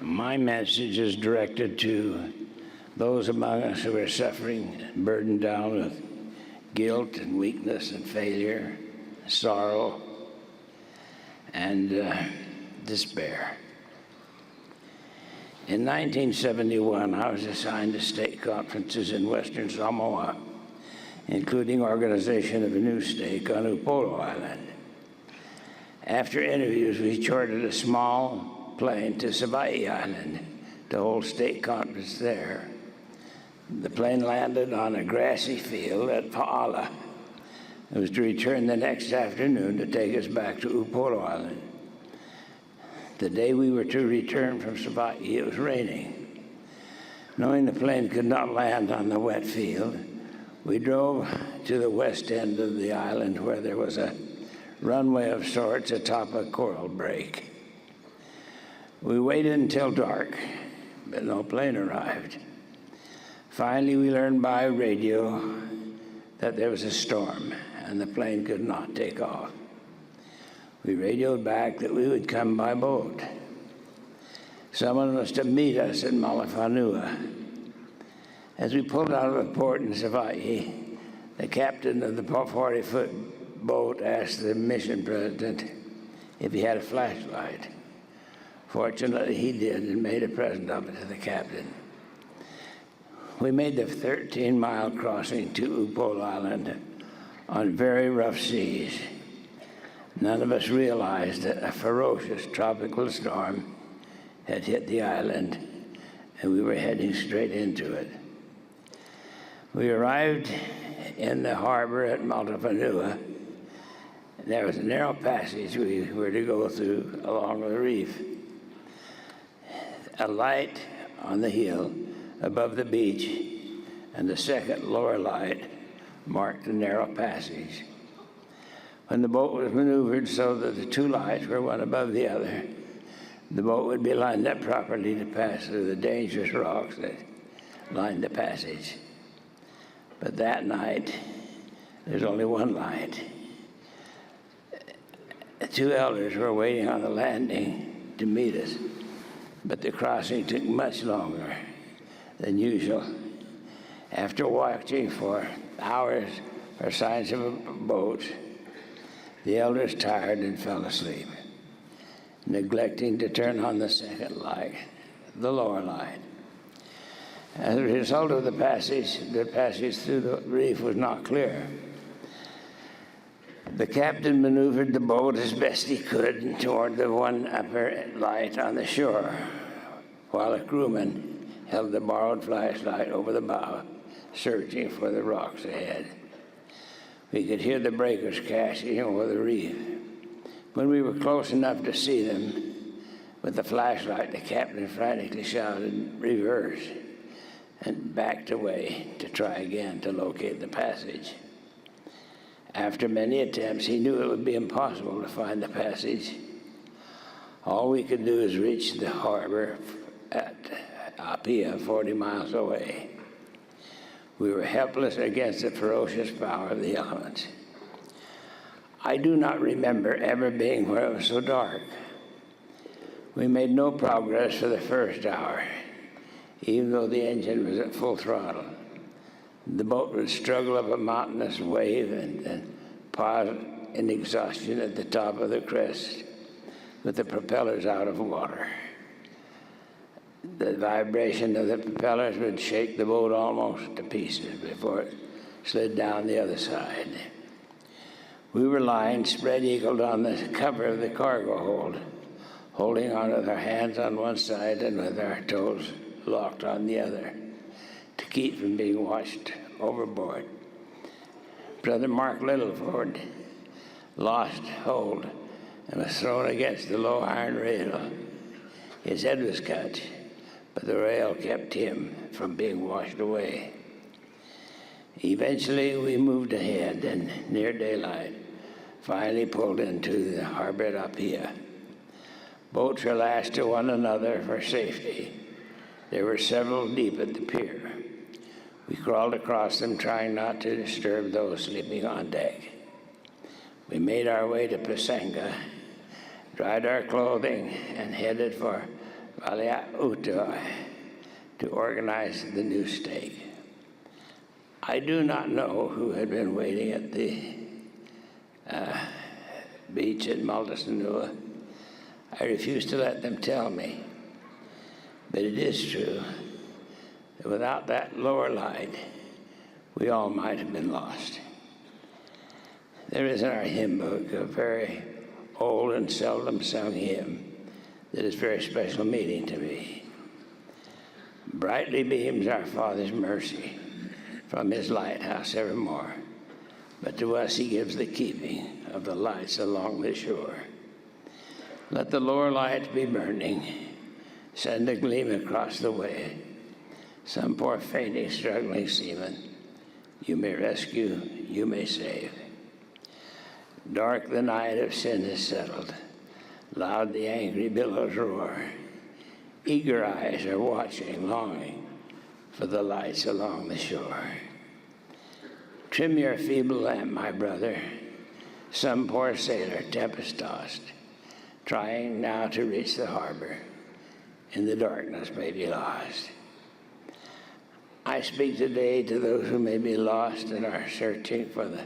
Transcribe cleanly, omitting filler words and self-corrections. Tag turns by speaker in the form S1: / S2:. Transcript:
S1: My message is directed to those among us who are suffering, burdened down with guilt and weakness and failure, sorrow, and despair. In 1971, I was assigned to state conferences in Western Samoa, including organization of a new stake on Upolu Island. After interviews, we chartered a small plane to Savaii Island to hold state conference there. The plane landed on a grassy field at Pa'ala. It was to return the next afternoon to take us back to Upolu Island. The day we were to return from Savaii, it was raining. Knowing the plane could not land on the wet field, we drove to the west end of the island where there was a runway of sorts atop a coral break. We waited until dark, but no plane arrived. Finally, we learned by radio that there was a storm and the plane could not take off. We radioed back that we would come by boat. Someone was to meet us at Malafanua. As we pulled out of the port in Savaii, the captain of the 40-foot boat asked the mission president if he had a flashlight. Fortunately, he did and made a present of it to the captain. We made the 13-mile crossing to Upolu Island on very rough seas. None of us realized that a ferocious tropical storm had hit the island, and we were heading straight into it. We arrived in the harbor at Malafanua. There was a narrow passage we were to go through along the reef. A light on the hill above the beach and the second lower light marked the narrow passage. When the boat was maneuvered so that the two lights were one above the other, the boat would be lined up properly to pass through the dangerous rocks that lined the passage. But that night, there's only one light. The two elders were waiting on the landing to meet us, but the crossing took much longer than usual. After watching for hours for signs of a boat, the elders tired and fell asleep, neglecting to turn on the second light, the lower light. As a result of the passage through the reef was not clear. The captain maneuvered the boat as best he could toward the one upper light on the shore, while a crewman held the borrowed flashlight over the bow, searching for the rocks ahead. We could hear the breakers crashing over the reef. When we were close enough to see them, with the flashlight, the captain frantically shouted, "Reverse," and backed away to try again to locate the passage. After many attempts, he knew it would be impossible to find the passage. All we could do is reach the harbor at Apia, 40 miles away. We were helpless against the ferocious power of the elements. I do not remember ever being where it was so dark. We made no progress for the first hour, even though the engine was at full throttle. The boat would struggle up a mountainous wave and pause in exhaustion at the top of the crest with the propellers out of water. The vibration of the propellers would shake the boat almost to pieces before it slid down the other side. We were lying spread-eagled on the cover of the cargo hold, holding on with our hands on one side and with our toes locked on the other to keep from being washed overboard. Brother Mark Littleford lost hold and was thrown against the low iron rail. His head was cut, but the rail kept him from being washed away. Eventually, we moved ahead and, near daylight, finally pulled into the harbor at Apia. Boats were lashed to one another for safety. There were several deep at the pier. We crawled across them, trying not to disturb those sleeping on deck. We made our way to Pasanga, dried our clothing, and headed for Valiautua to organize the new stake. I do not know who had been waiting at the beach at Multisanua. I refuse to let them tell me. But it is true that without that lower light, we all might have been lost. There is in our hymn book a very old and seldom sung hymn that is very special meaning to me. Brightly beams our Father's mercy from his lighthouse evermore, but to us he gives the keeping of the lights along the shore. Let the lower light be burning, send a gleam across the way. Some poor fainting, struggling seaman, you may rescue, you may save. Dark the night of sin is settled, loud the angry billows roar. Eager eyes are watching, longing for the lights along the shore. Trim your feeble lamp, my brother, some poor sailor tempest-tossed, trying now to reach the harbor, in the darkness may be lost. I speak today to those who may be lost and are searching for the